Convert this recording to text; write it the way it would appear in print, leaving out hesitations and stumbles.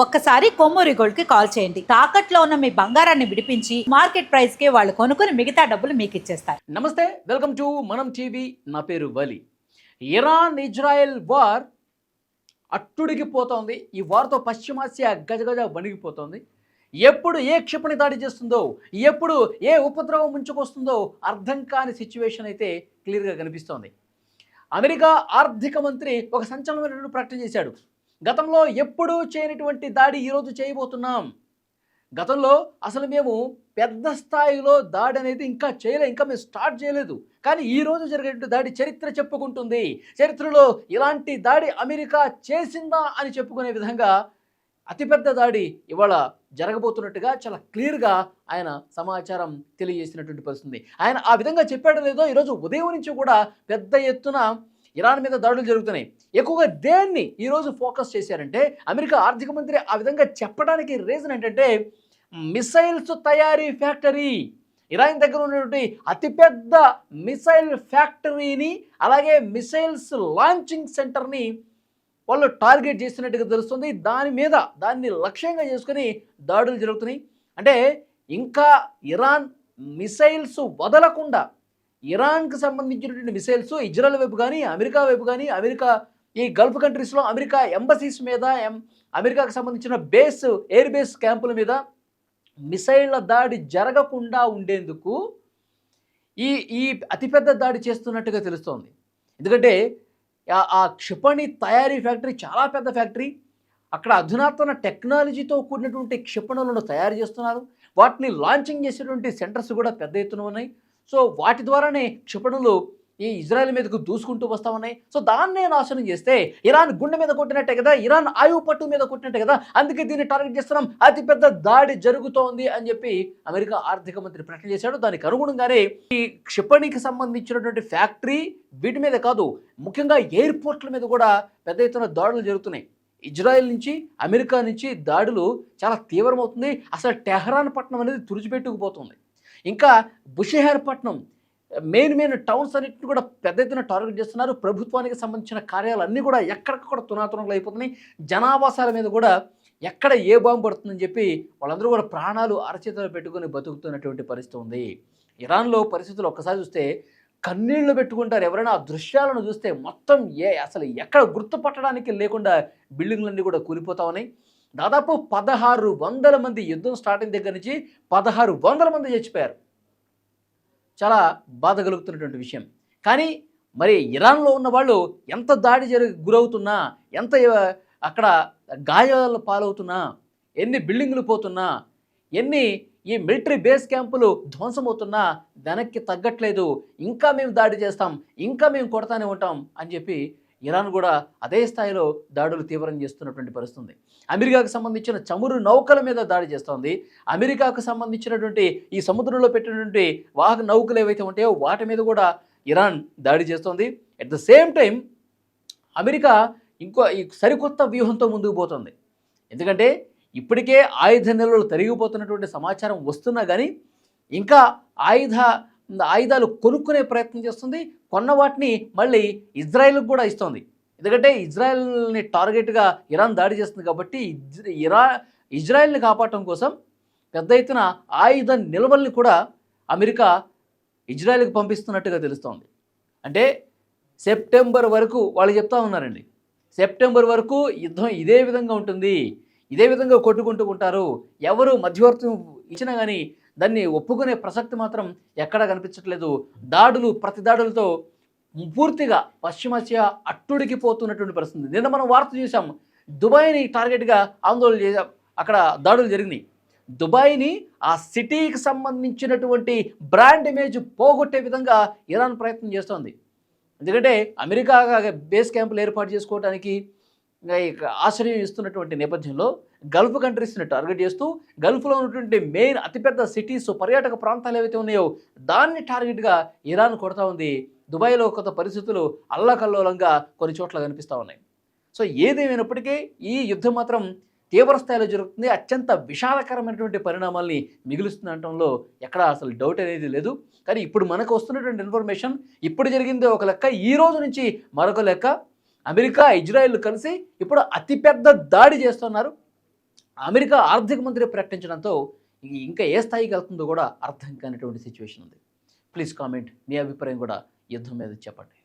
ఒక్కసారి కొమ్మూరి గోల్డ్ కి కాల్ చేయండి. తాకట్లో ఉన్న మీ బంగారాన్ని విడిపించి మార్కెట్ ప్రైస్ కి వాళ్ళు కొనుక్కుని మిగతా డబ్బులు మీకు ఇచ్చేస్తారు. నమస్తే, వెల్కమ్ టు మనం టీవీ. నా పేరు వలి. ఇరాన్ ఇజ్రాయెల్ వార్ అట్టుడికిపోతోంది. ఈ వార్తో పశ్చిమాసియా గజగజ వణిగిపోతోంది. ఎప్పుడు ఏ క్షిపణి దాడి చేస్తుందో, ఎప్పుడు ఏ ఉపద్రవం ముంచుకొస్తుందో అర్థం కాని సిచ్యువేషన్ అయితే క్లియర్గా కనిపిస్తోంది. అమెరికా ఆర్థిక మంత్రి ఒక సంచలనమైన ప్రకటన చేశాడు. గతంలో ఎప్పుడూ చేయనటువంటి దాడి ఈరోజు చేయబోతున్నాం. గతంలో అసలు మేము పెద్ద స్థాయిలో దాడి అనేది ఇంకా మేము స్టార్ట్ చేయలేదు. కానీ ఈరోజు జరిగేటువంటి దాడి చరిత్ర చెప్పుకుంటుంది. చరిత్రలో ఇలాంటి దాడి అమెరికా చేసిందా అని చెప్పుకునే విధంగా అతిపెద్ద దాడి ఇవాళ జరగబోతున్నట్టుగా చాలా క్లియర్గా ఆయన సమాచారం తెలియజేసినటువంటి పరిస్థితి. ఆయన ఆ విధంగా చెప్పాడో లేదో ఈరోజు ఉదయం నుంచి కూడా పెద్ద ఎత్తున ఇరాన్ మీద దాడులు జరుగుతున్నాయి. ఎక్కువగా దేన్ని ఈరోజు ఫోకస్ చేశారంటే, అమెరికా ఆర్థిక మంత్రి ఆ విధంగా చెప్పడానికి రీజన్ ఏంటంటే, మిసైల్స్ తయారీ ఫ్యాక్టరీ, ఇరాన్ దగ్గర ఉన్నటువంటి అతిపెద్ద మిసైల్ ఫ్యాక్టరీని, అలాగే మిసైల్స్ లాంచింగ్ సెంటర్ని వాళ్ళు టార్గెట్ చేసినట్టుగా తెలుస్తుంది. దాన్ని లక్ష్యంగా చేసుకుని దాడులు జరుగుతున్నాయి. అంటే ఇంకా ఇరాన్ మిసైల్స్ వదలకుండా ఇరాన్కి సంబంధించినటువంటి మిసైల్స్ ఇజ్రాయెల్ వైపు కానీ, అమెరికా వైపు కానీ, అమెరికా ఈ గల్ఫ్ కంట్రీస్లో అమెరికా ఎంబసీస్ మీద, అమెరికాకు సంబంధించిన ఎయిర్ బేస్ క్యాంపుల మీద మిసైళ్ల దాడి జరగకుండా ఉండేందుకు ఈ అతిపెద్ద దాడి చేస్తున్నట్టుగా తెలుస్తోంది. ఎందుకంటే ఆ క్షిపణి తయారీ ఫ్యాక్టరీ చాలా పెద్ద ఫ్యాక్టరీ. అక్కడ అధునాతన టెక్నాలజీతో కూడినటువంటి క్షిపణులను తయారు చేస్తున్నారు. వాటిని లాంచింగ్ చేసేటువంటి సెంటర్స్ కూడా పెద్ద ఎత్తున ఉన్నాయి. సో వాటి ద్వారానే క్షిపణులు ఈ ఇజ్రాయెల్ మీదకు దూసుకుంటూ వస్తూ ఉన్నాయి. సో దాన్నే నాశనం చేస్తే ఇరాన్ గుండె మీద కొట్టినట్టే కదా, ఇరాన్ ఆయువు పట్టు మీద కొట్టినట్టే కదా, అందుకే దీన్ని టార్గెట్ చేస్తున్నాం, అతిపెద్ద దాడి జరుగుతోంది అని చెప్పి అమెరికా ఆర్థిక మంత్రి ప్రకటన చేశాడు. దానికి అనుగుణంగానే ఈ క్షిపణికి సంబంధించినటువంటి ఫ్యాక్టరీ వీటి మీద కాదు, ముఖ్యంగా ఎయిర్పోర్ట్ల మీద కూడా పెద్ద ఎత్తున దాడులు జరుగుతున్నాయి. ఇజ్రాయెల్ నుంచి, అమెరికా నుంచి దాడులు చాలా తీవ్రమవుతుంది. అసలు టెహరాన్ పట్టణం అనేది తుడిచిపెట్టుకుపోతుంది. ఇంకా బుషెహర్ పట్టణం, మెయిన్ టౌన్స్ అన్నింటిని కూడా పెద్ద ఎత్తున టార్గెట్ చేస్తున్నారు. ప్రభుత్వానికి సంబంధించిన కార్యాలన్నీ కూడా ఎక్కడికక్కడ తునాతునలు అయిపోతున్నాయి. జనావాసాల మీద కూడా ఎక్కడ ఏ బాంబు పడుతుందని చెప్పి వాళ్ళందరూ కూడా ప్రాణాలు అరచేతులు పెట్టుకొని బతుకుతున్నటువంటి పరిస్థితి ఉంది. ఇరాన్లో పరిస్థితులు ఒక్కసారి చూస్తే కన్నీళ్లు పెట్టుకుంటారు. ఎవరైనా ఆ దృశ్యాలను చూస్తే మొత్తం అసలు ఎక్కడ గుర్తుపట్టడానికి లేకుండా బిల్డింగ్లన్నీ కూడా కూలిపోతా ఉన్నాయి. దాదాపు 1600 మంది, యుద్ధం స్టార్టింగ్ దగ్గర నుంచి 1600 మంది చచ్చిపోయారు. చాలా బాధ కలుగుతున్నటువంటి విషయం. కానీ మరి ఇరాన్లో ఉన్న వాళ్ళు ఎంత దాడి గురవుతున్నా, ఎంత అక్కడ గాయాల పాలవుతున్నా, ఎన్ని బిల్డింగులు పోతున్నా, ఎన్ని ఈ మిలిటరీ బేస్ క్యాంపులు ధ్వంసమవుతున్నా వెనక్కి తగ్గట్లేదు. ఇంకా మేము దాడి చేస్తాం, ఇంకా మేము కొడతానే ఉంటాం అని చెప్పి ఇరాన్ కూడా అదే స్థాయిలో దాడులు తీవ్రం చేస్తున్నటువంటి పరిస్థితి. అమెరికాకు సంబంధించిన చమురు నౌకల మీద దాడి చేస్తోంది. అమెరికాకు సంబంధించినటువంటి ఈ సముద్రంలో పెట్టినటువంటి వాహక నౌకలు ఏవైతే ఉంటాయో వాటి మీద కూడా ఇరాన్ దాడి చేస్తోంది. At the same time America ఈ సరికొత్త వ్యూహంతో ముందుకు పోతుంది. ఎందుకంటే ఇప్పటికే ఆయుధ నిల్వలు తరిగిపోతున్నటువంటి సమాచారం వస్తున్నా కానీ ఇంకా ఆయుధాలు కొనుక్కునే ప్రయత్నం చేస్తుంది. కొన్న వాటిని మళ్ళీ ఇజ్రాయెల్కి కూడా ఇస్తుంది. ఎందుకంటే ఇజ్రాయెల్ని టార్గెట్గా ఇరాన్ దాడి చేస్తుంది కాబట్టి ఇజ్రాయెల్ని కాపాడటం కోసం పెద్ద ఎత్తున ఆయుధ నిల్వల్ని కూడా అమెరికా ఇజ్రాయెల్కి పంపిస్తున్నట్టుగా తెలుస్తోంది. అంటే సెప్టెంబర్ వరకు వాళ్ళు చెప్తా ఉన్నారండి, సెప్టెంబర్ వరకు యుద్ధం ఇదే విధంగా ఉంటుంది, ఇదే విధంగా కొట్టుకుంటూ ఉంటారు. ఎవరు మధ్యవర్తం ఇచ్చినా కానీ దాన్ని ఒప్పుకునే ప్రసక్తి మాత్రం ఎక్కడా కనిపించట్లేదు. ప్రతి దాడులతో పూర్తిగా పశ్చిమాసియా అట్టుడికిపోతున్నటువంటి పరిస్థితి. నిన్న మనం వార్త చూసాం, దుబాయ్ని టార్గెట్గా ఆందోళన చేసాం, అక్కడ దాడులు జరిగినాయి. దుబాయ్ని, ఆ సిటీకి సంబంధించినటువంటి బ్రాండ్ ఇమేజ్ పోగొట్టే విధంగా ఇరాన్ ప్రయత్నం చేస్తోంది. ఎందుకంటే అమెరికా బేస్ క్యాంపులు ఏర్పాటు చేసుకోవడానికి ఆశ్రయం ఇస్తున్నటువంటి నేపథ్యంలో గల్ఫ్ కంట్రీస్ని టార్గెట్ చేస్తూ గల్ఫ్లో ఉన్నటువంటి మెయిన్ అతిపెద్ద సిటీస్, పర్యాటక ప్రాంతాలు ఏవైతే ఉన్నాయో దాన్ని టార్గెట్గా ఇరాన్ కొడతా ఉంది. దుబాయ్లో కొత్త పరిస్థితులు అల్లకల్లోలంగా కొన్ని చోట్ల కనిపిస్తూ ఉన్నాయి. సో ఏదేమైనప్పటికీ ఈ యుద్ధం మాత్రం తీవ్ర స్థాయిలో జరుగుతుంది. అత్యంత విషాదకరమైనటువంటి పరిణామాల్ని మిగులుస్తుంది అనడంలో ఎక్కడ అసలు డౌట్ అనేది లేదు. కానీ ఇప్పుడు మనకు వస్తున్నటువంటి ఇన్ఫర్మేషన్, ఇప్పుడు జరిగింది ఒక లెక్క, ఈ రోజు నుంచి మరొక లెక్క. అమెరికా, ఇజ్రాయెల్ కలిసి ఇప్పుడు అతిపెద్ద దాడి చేస్తున్నారు. అమెరికా ఆర్థిక మంత్రి ప్రకటించడంతో ఇంకా ఏ స్థాయికి వెళ్తుందో కూడా అర్థం కానిటువంటి సిచ్యువేషన్ ఉంది. ప్లీజ్ కామెంట్, మీ అభిప్రాయం కూడా యుద్ధం మీద చెప్పండి.